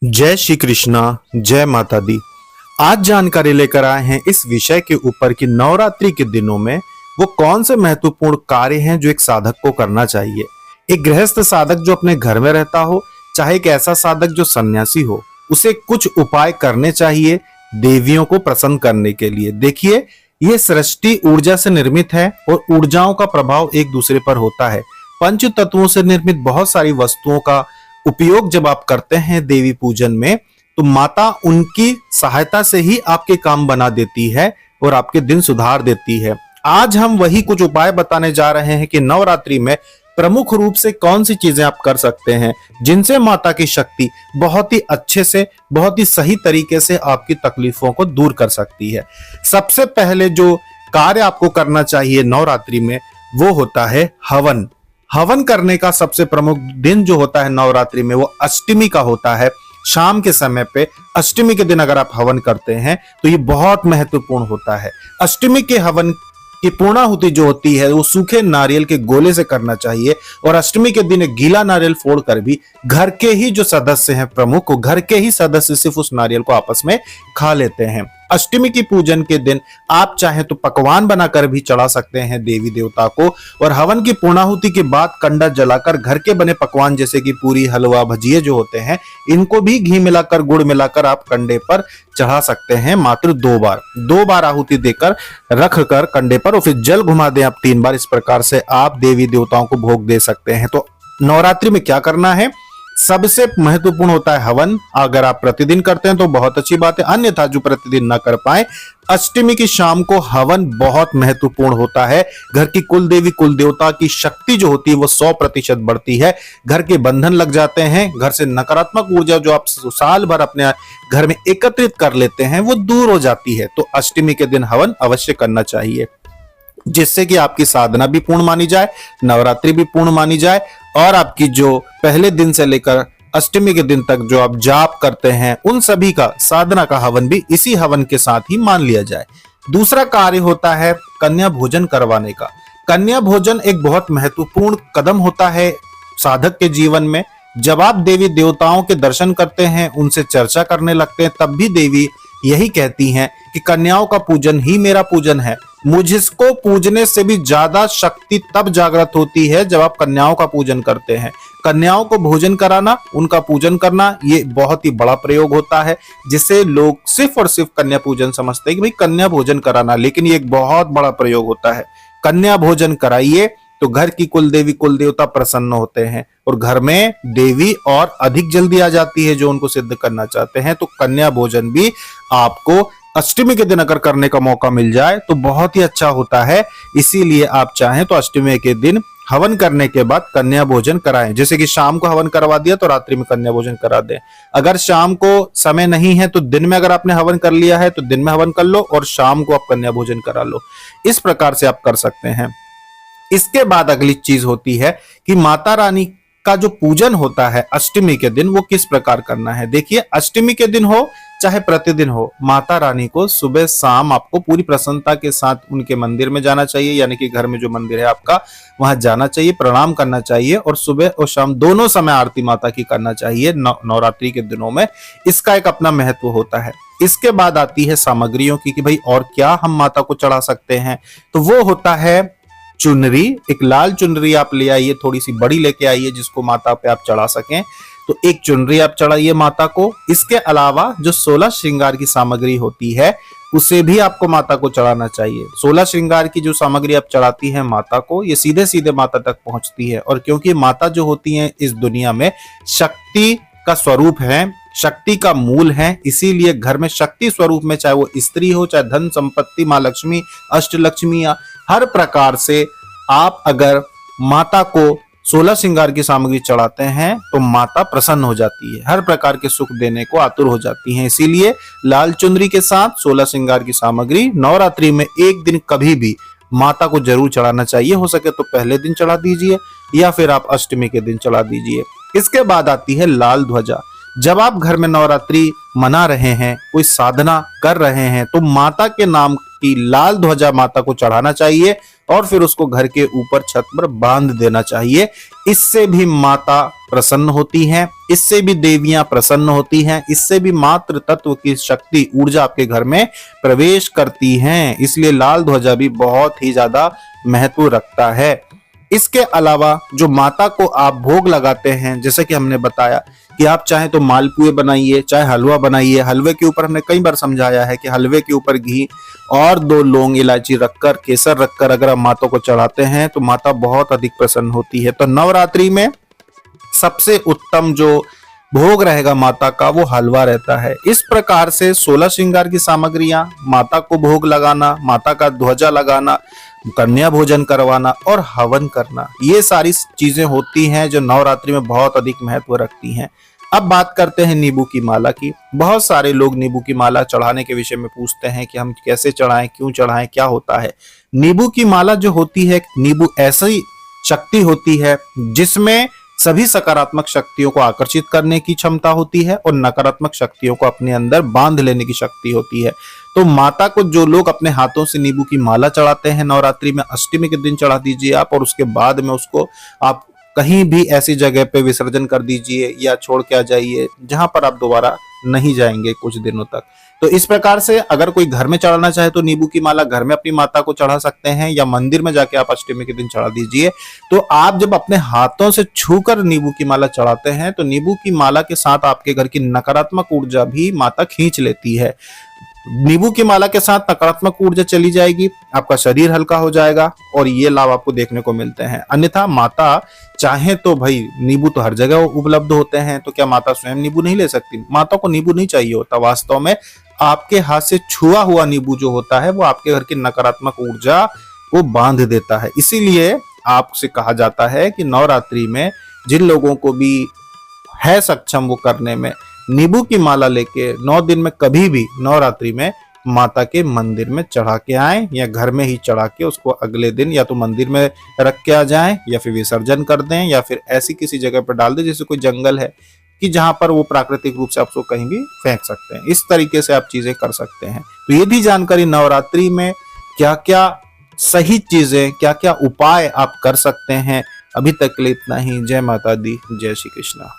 जय श्री कृष्णा। जय माता दी। आज जानकारी लेकर आए हैं इस विषय के ऊपर कि नवरात्रि के दिनों में वो कौन से महत्वपूर्ण कार्य हैं जो एक साधक को करना चाहिए। एक गृहस्थ साधक जो अपने घर में रहता हो, चाहे एक ऐसा साधक जो सन्यासी हो, उसे कुछ उपाय करने चाहिए देवियों को प्रसन्न करने के लिए। देखिए, ये सृष्टि ऊर्जा से निर्मित है और ऊर्जाओं का प्रभाव एक दूसरे पर होता है। पंच तत्वों से निर्मित बहुत सारी वस्तुओं का उपयोग जब आप करते हैं देवी पूजन में, तो माता उनकी सहायता से ही आपके काम बना देती है और आपके दिन सुधार देती है। आज हम वही कुछ उपाय बताने जा रहे हैं कि नवरात्रि में प्रमुख रूप से कौन सी चीजें आप कर सकते हैं जिनसे माता की शक्ति बहुत ही अच्छे से, बहुत ही सही तरीके से आपकी तकलीफों को दूर कर सकती है। सबसे पहले जो कार्य आपको करना चाहिए नवरात्रि में वो होता है हवन। हवन करने का सबसे प्रमुख दिन जो होता है नवरात्रि में वो अष्टमी का होता है। शाम के समय पे अष्टमी के दिन अगर आप हवन करते हैं तो ये बहुत महत्वपूर्ण होता है। अष्टमी के हवन की पूर्णाहुति जो होती है वो सूखे नारियल के गोले से करना चाहिए और अष्टमी के दिन एक गीला नारियल फोड़कर भी घर के ही जो सदस्य हैं प्रमुख, वो घर के ही सदस्य सिर्फ उस नारियल को आपस में खा लेते हैं। अष्टमी की पूजन के दिन आप चाहें तो पकवान बनाकर भी चढ़ा सकते हैं देवी देवता को, और हवन की पूर्णाहुति के बाद कंडा जलाकर घर के बने पकवान जैसे कि पूरी, हलवा, भजिए जो होते हैं, इनको भी घी मिलाकर, गुड़ मिलाकर आप कंडे पर चढ़ा सकते हैं। मात्र 2 बार आहुति देकर रख कर कंडे पर और फिर जल घुमा दें आप 3 बार। इस प्रकार से आप देवी देवताओं को भोग दे सकते हैं। तो नवरात्रि में क्या करना है? सबसे महत्वपूर्ण होता है हवन। अगर आप प्रतिदिन करते हैं तो बहुत अच्छी बात है, अन्यथा जो प्रतिदिन ना कर पाए, अष्टमी की शाम को हवन बहुत महत्वपूर्ण होता है। घर की कुल देवी, कुल देवता की शक्ति जो होती है वो 100% बढ़ती है। घर के बंधन लग जाते हैं, घर से नकारात्मक ऊर्जा जो आप साल भर अपने घर में एकत्रित कर लेते हैं वो दूर हो जाती है। तो अष्टमी के दिन हवन अवश्य करना चाहिए, जिससे कि आपकी साधना भी पूर्ण मानी जाए, नवरात्रि भी पूर्ण मानी जाए, और आपकी जो पहले दिन से लेकर अष्टमी के दिन तक जो आप जाप करते हैं उन सभी का, साधना का हवन भी इसी हवन के साथ ही मान लिया जाए। दूसरा कार्य होता है कन्या भोजन करवाने का। कन्या भोजन एक बहुत महत्वपूर्ण कदम होता है साधक के जीवन में। जब आप देवी देवताओं के दर्शन करते हैं, उनसे चर्चा करने लगते हैं, तब भी देवी यही कहती हैं कि कन्याओं का पूजन ही मेरा पूजन है। मुझको पूजने से भी ज्यादा शक्ति तब जागृत होती है जब आप कन्याओं का पूजन करते हैं। कन्याओं को भोजन कराना, उनका पूजन करना, ये बहुत ही बड़ा प्रयोग होता है, जिसे लोग सिर्फ और सिर्फ कन्या पूजन समझते हैं कि भाई कन्या भोजन कराना, लेकिन ये एक बहुत बड़ा प्रयोग होता है। कन्या भोजन कराइए तो घर की कुल देवी, कुल देवता प्रसन्न होते हैं और घर में देवी और अधिक जल्दी आ जाती है जो उनको सिद्ध करना चाहते हैं। तो कन्या भोजन भी आपको अष्टमी के दिन अगर करने का मौका मिल जाए तो बहुत ही अच्छा होता है। इसीलिए आप चाहें तो अष्टमी के दिन हवन करने के बाद कन्या भोजन कराएं। जैसे कि शाम को हवन करवा दिया तो रात्रि में कन्या भोजन करा दें। अगर शाम को समय नहीं है तो दिन में अगर आपने हवन कर लिया है तो दिन में हवन कर लो और शाम को आप कन्या भोजन करा लो। इस प्रकार से आप कर सकते हैं। इसके बाद अगली चीज होती है कि माता रानी का जो पूजन होता है अष्टमी के दिन, वो किस प्रकार करना है। देखिए, अष्टमी के दिन हो चाहे प्रतिदिन हो, माता रानी को सुबह शाम आपको पूरी प्रसन्नता के साथ उनके मंदिर में जाना चाहिए, यानी कि घर में जो मंदिर है आपका वहां जाना चाहिए, प्रणाम करना चाहिए, और सुबह और शाम दोनों समय आरती माता की करना चाहिए नवरात्रि के दिनों में। इसका एक अपना महत्व होता है। इसके बाद आती है सामग्रियों की कि भाई और क्या हम माता को चढ़ा सकते हैं। तो वो होता है चुनरी। एक लाल चुनरी आप ले आइए, थोड़ी सी बड़ी लेके आइए जिसको माता पे आप चढ़ा सकें। तो एक चुनरी आप चढ़ाइए माता को। इसके अलावा जो 16 श्रृंगार की सामग्री होती है उसे भी आपको माता को चढ़ाना चाहिए। 16 श्रृंगार की जो सामग्री आप चढ़ाती हैं माता को, ये सीधे सीधे माता तक पहुंचती है। और क्योंकि माता जो होती है इस दुनिया में शक्ति का स्वरूप है, शक्ति का मूल है, इसीलिए घर में शक्ति स्वरूप में, चाहे वो स्त्री हो, चाहे धन संपत्ति, माँ लक्ष्मी, अष्ट लक्ष्मी, हर प्रकार से आप अगर माता को 16 श्रृंगार की सामग्री चढ़ाते हैं तो माता प्रसन्न हो जाती है, हर प्रकार के सुख देने को आतुर हो जाती हैं। इसीलिए लाल चुनरी के साथ 16 श्रृंगार की सामग्री नवरात्रि में एक दिन कभी भी माता को जरूर चढ़ाना चाहिए। हो सके तो पहले दिन चढ़ा दीजिए या फिर आप अष्टमी के दिन चढ़ा दीजिए। इसके बाद आती है लाल ध्वजा। जब आप घर में नवरात्रि मना रहे हैं, कोई साधना कर रहे हैं, तो माता के नाम की लाल ध्वजा माता को चढ़ाना चाहिए और फिर उसको घर के ऊपर छत पर बांध देना चाहिए। इससे भी माता प्रसन्न होती हैं, इससे भी देवियां प्रसन्न होती हैं, इससे भी मातृ तत्व की शक्ति ऊर्जा आपके घर में प्रवेश करती हैं। इसलिए लाल ध्वजा भी बहुत ही ज्यादा महत्व रखता है। इसके अलावा जो माता को आप भोग लगाते हैं, जैसे कि हमने बताया कि आप चाहे तो मालपुए बनाइए, चाहे हलवा बनाइए। हलवे के ऊपर हमने कई बार समझाया है कि हलवे के ऊपर घी और 2 लौंग इलायची रखकर, केसर रखकर अगर आप माता को चढ़ाते हैं तो माता बहुत अधिक प्रसन्न होती है। तो नवरात्रि में सबसे उत्तम जो भोग रहेगा माता का वो हलवा रहता है। इस प्रकार से 16 श्रृंगार की सामग्रियां, माता को भोग लगाना, माता का ध्वजा लगाना, कन्या भोजन करवाना और हवन करना, ये सारी चीजें होती हैं जो नवरात्रि में बहुत अधिक महत्व रखती हैं। अब बात करते हैं नींबू की माला की। बहुत सारे लोग नींबू की माला चढ़ाने के विषय में पूछते हैं कि हम कैसे चढ़ाएं, क्यों चढ़ाएं, क्या होता है। नींबू की माला जो होती है, नींबू ऐसी शक्ति होती है जिसमें सभी सकारात्मक शक्तियों को आकर्षित करने की क्षमता होती है और नकारात्मक शक्तियों को अपने अंदर बांध लेने की शक्ति होती है। तो माता को जो लोग अपने हाथों से नींबू की माला चढ़ाते हैं नवरात्रि में, अष्टमी के दिन चढ़ा दीजिए आप, और उसके बाद में उसको आप कहीं भी ऐसी जगह पे विसर्जन कर दीजिए या छोड़ के आ जाइए जहां पर आप दोबारा नहीं जाएंगे कुछ दिनों तक। तो इस प्रकार से अगर कोई घर में चढ़ाना चाहे तो नींबू की माला घर में अपनी माता को चढ़ा सकते हैं, या मंदिर में जाके आप अष्टमी के दिन चढ़ा दीजिए। तो आप जब अपने हाथों से छूकर नींबू की माला चढ़ाते हैं तो नींबू की माला के साथ आपके घर की नकारात्मक ऊर्जा भी माता खींच लेती है। नींबू की माला के साथ नकारात्मक ऊर्जा चली जाएगी, आपका शरीर हल्का हो जाएगा और ये लाभ आपको देखने को मिलते हैं। अन्यथा माता चाहे तो भाई नींबू तो हर जगह उपलब्ध होते हैं, तो क्या माता स्वयं नींबू नहीं ले सकती? माता को नींबू नहीं चाहिए होता। वास्तव में आपके हाथ से छुआ हुआ नींबू जो होता है वो आपके घर की नकारात्मक ऊर्जा को बांध देता है। इसीलिए आपसे कहा जाता है कि नवरात्रि में जिन लोगों को भी है सक्षम वो करने में, नींबू की माला लेके 9 दिन में कभी भी नवरात्रि में माता के मंदिर में चढ़ा के आए, या घर में ही चढ़ा के उसको अगले दिन या तो मंदिर में रख के आ जाएं, या फिर विसर्जन कर दें, या फिर ऐसी किसी जगह पर डाल दें जैसे कोई जंगल है कि जहां पर वो प्राकृतिक रूप से आप उसको कहीं भी फेंक सकते हैं। इस तरीके से आप चीजें कर सकते हैं। तो ये भी जानकारी नवरात्रि में क्या क्या सही चीजें, क्या क्या उपाय आप कर सकते हैं। अभी तक के लिए इतना ही। जय माता दी, जय श्री कृष्णा।